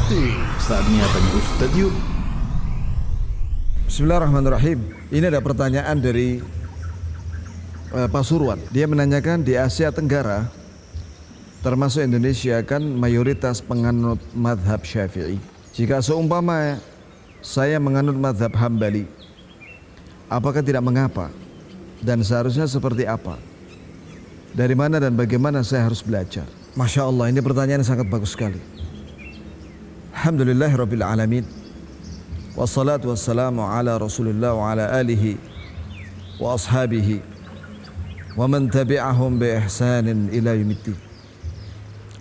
Saatnya tanya Ustadz yuk. Bismillahirrahmanirrahim. Ini ada pertanyaan dari Pasuruan. Dia menanyakan di Asia Tenggara termasuk Indonesia kan mayoritas penganut madhab Syafi'i. Jika seumpama saya menganut madhab Hambali, apakah tidak mengapa? Dan seharusnya seperti apa? Dari mana dan bagaimana saya harus belajar? Masya Allah, ini pertanyaan yang sangat bagus sekali. Alhamdulillahirabbil alamin. Wassalatu wassalamu ala Rasulillah wa ala alihi wa ashabihi wa man tabi'ahum bi ihsanin ila yaumiddin.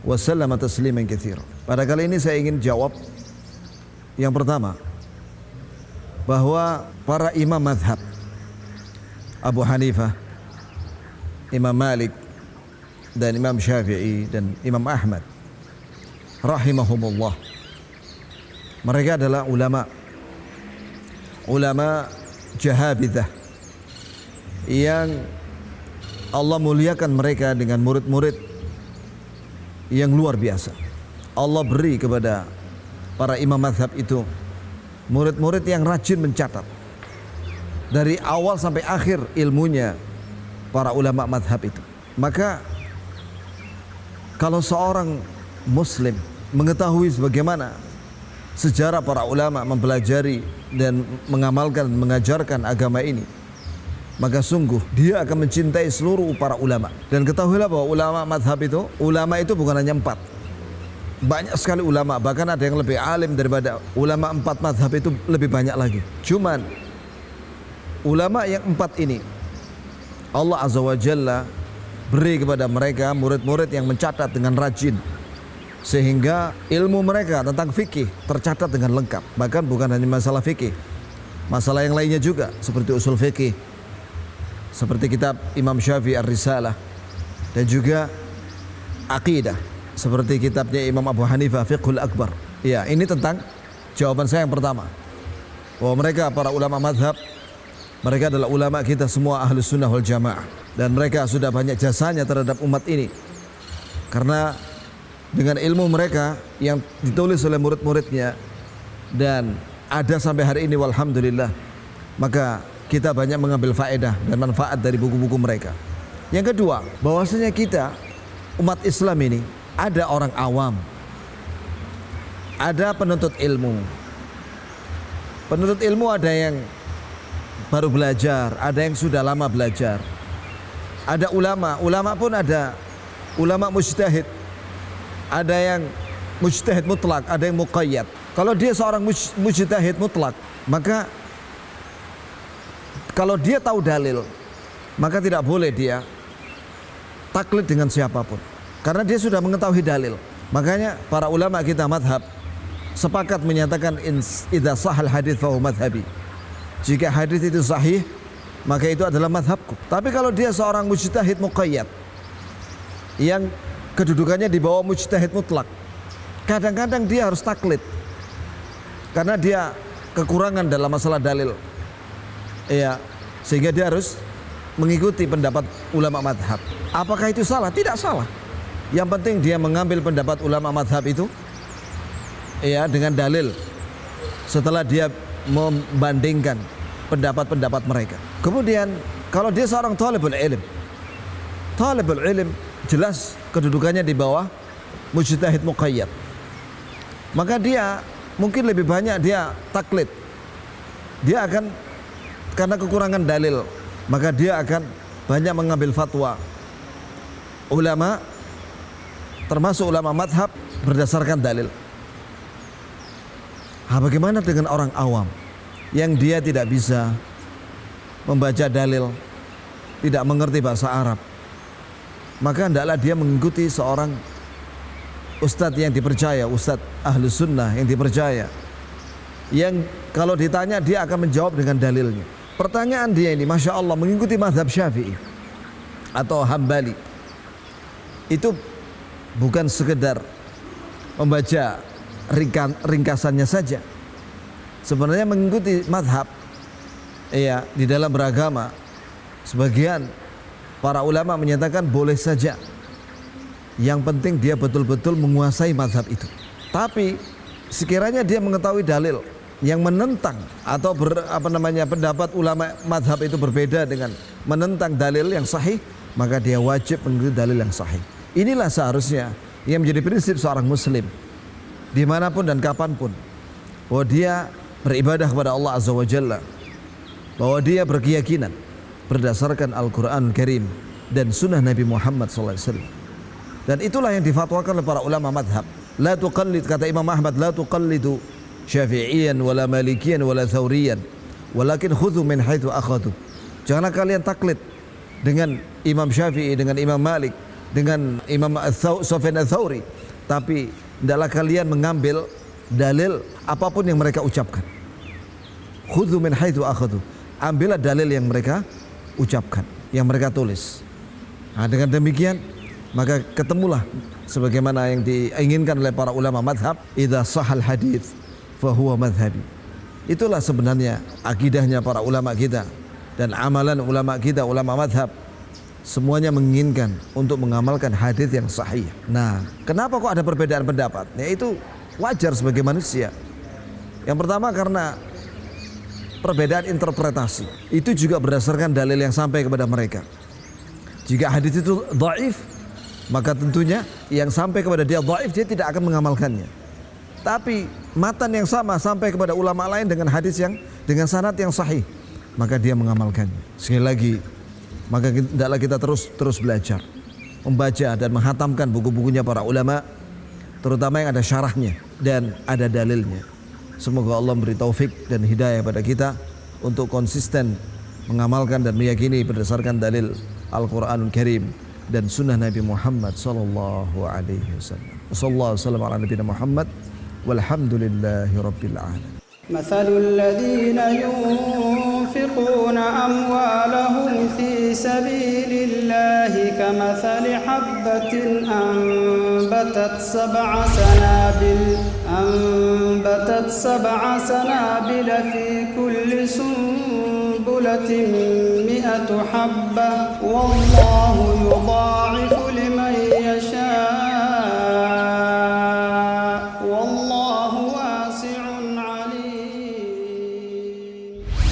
Wa sallama tasliman katsira. Pada kali ini saya ingin jawab yang pertama, bahwa para imam mazhab Abu Hanifah, Imam Malik, dan Imam Syafi'i dan Imam Ahmad rahimahumullah, mereka adalah ulama jahabidah yang Allah muliakan mereka dengan murid-murid yang luar biasa. Allah beri kepada para imam mazhab itu murid-murid yang rajin mencatat dari awal sampai akhir ilmunya para ulama mazhab itu. Maka kalau seorang muslim mengetahui bagaimana sejarah para ulama mempelajari dan mengamalkan, mengajarkan agama ini, maka sungguh dia akan mencintai seluruh para ulama. Dan ketahuilah bahwa ulama madhab itu, ulama itu bukan hanya 4, banyak sekali ulama, bahkan ada yang lebih alim daripada ulama 4 madhab itu, lebih banyak lagi. Cuman ulama yang 4 ini Allah Azza wa Jalla beri kepada mereka murid-murid yang mencatat dengan rajin, sehingga ilmu mereka tentang fikih tercatat dengan lengkap. Bahkan bukan hanya masalah fikih, masalah yang lainnya juga, seperti usul fikih, seperti kitab Imam Syafi'i Ar-Risalah, dan juga akidah, seperti kitabnya Imam Abu Hanifah Fiqhul Akbar. Ya, ini tentang jawaban saya yang pertama, bahwa mereka para ulama madhab, mereka adalah ulama kita semua Ahlus Sunnah wal Jamaah, dan mereka sudah banyak jasanya terhadap umat ini, karena dengan ilmu mereka yang ditulis oleh murid-muridnya dan ada sampai hari ini walhamdulillah, maka kita banyak mengambil faedah dan manfaat dari buku-buku mereka. Yang kedua, bahwasanya kita umat Islam ini ada orang awam, ada penuntut ilmu. Penuntut ilmu ada yang baru belajar, ada yang sudah lama belajar. Ada ulama pun ada ulama mujtahid. Ada yang mujtahid mutlak, ada yang muqayyad. Kalau dia seorang mujtahid mutlak, maka kalau dia tahu dalil, maka tidak boleh dia taklid dengan siapapun, karena dia sudah mengetahui dalil. Makanya para ulama kita madhab sepakat menyatakan idza sahal hadits fa huwa madhhabi. Jika hadis itu sahih, maka itu adalah madhabku. Tapi kalau dia seorang mujtahid muqayyad yang kedudukannya di bawah mujtahid mutlak, kadang-kadang dia harus taklid karena dia kekurangan dalam masalah dalil, ya, sehingga dia harus mengikuti pendapat ulama madhab. Apakah itu salah? Tidak salah. Yang penting dia mengambil pendapat ulama madhab itu, ya, dengan dalil setelah dia membandingkan pendapat-pendapat mereka. Kemudian kalau dia seorang talibul ilm jelas kedudukannya di bawah mujtahid muqayyad, maka dia mungkin lebih banyak dia taklid. Dia akan, karena kekurangan dalil, maka dia akan banyak mengambil fatwa ulama, termasuk ulama madhab, berdasarkan dalil. Bagaimana dengan orang awam yang dia tidak bisa membaca dalil, tidak mengerti bahasa Arab? Maka hendaklah dia mengikuti seorang ustadz yang dipercaya, ustadz Ahlus Sunnah yang dipercaya, yang kalau ditanya dia akan menjawab dengan dalilnya. Pertanyaan dia ini, Masya Allah, mengikuti mazhab Syafi'i atau Hambali, itu bukan sekedar membaca ringkasannya saja. Sebenarnya mengikuti mazhab, ya, di dalam beragama, sebagian para ulama menyatakan boleh saja, yang penting dia betul-betul menguasai mazhab itu. Tapi sekiranya dia mengetahui dalil yang menentang atau pendapat ulama madhab itu berbeda dengan menentang dalil yang sahih, maka dia wajib mengikuti dalil yang sahih. Inilah seharusnya yang menjadi prinsip seorang muslim dimanapun dan kapanpun, bahwa dia beribadah kepada Allah Azza wa Jalla, bahwa dia berkeyakinan berdasarkan Al-Quran Karim dan sunnah Nabi Muhammad SAW. Dan itulah yang difatwakan oleh para ulama madhab. La tuqallid, kata Imam Ahmad, la tuqallidu syafi'iyan wala malikiyan wala thawriyan, walakin khudhu min haithu akhadhu. Janganlah kalian taklid dengan Imam Syafi'i, dengan Imam Malik, dengan Imam Sufyan Ats-Tsauri, tapi hendaklah kalian mengambil dalil apapun yang mereka ucapkan. Khudhu min haitsu akhadhu. Ambillah dalil yang mereka ucapkan, yang mereka tulis. Nah, dengan demikian maka ketemulah sebagaimana yang diinginkan oleh para ulama madhab, idza sahal hadits fa huwa madhhabi. Itulah sebenarnya akidahnya para ulama kita dan amalan ulama kita, ulama madhab. Semuanya menginginkan untuk mengamalkan hadis yang sahih. Nah, kenapa kok ada perbedaan pendapat? Ya itu wajar sebagai manusia. Yang pertama karena perbedaan interpretasi. Itu juga berdasarkan dalil yang sampai kepada mereka. Jika hadis itu dhaif, maka tentunya yang sampai kepada dia dhaif, dia tidak akan mengamalkannya. Tapi matan yang sama sampai kepada ulama lain dengan hadis yang dengan sanad yang sahih, maka dia mengamalkannya. Sekali lagi, maka hendaklah kita terus belajar, membaca dan menghatamkan buku-bukunya para ulama, terutama yang ada syarahnya dan ada dalilnya. Semoga Allah beri taufik dan hidayah pada kita untuk konsisten mengamalkan dan meyakini berdasarkan dalil Al-Quranul Karim dan sunnah Nabi Muhammad sallallahu alaihi wasallam. Wassallallahu wasallam ala nabiyina Muhammad walhamdulillahi rabbil alamin. مثل الذين ينفقون أموالهم في سبيل الله كمثل حبة أنبتت سبع سنابل في كل سنبلة 100 حبة والله يضاعف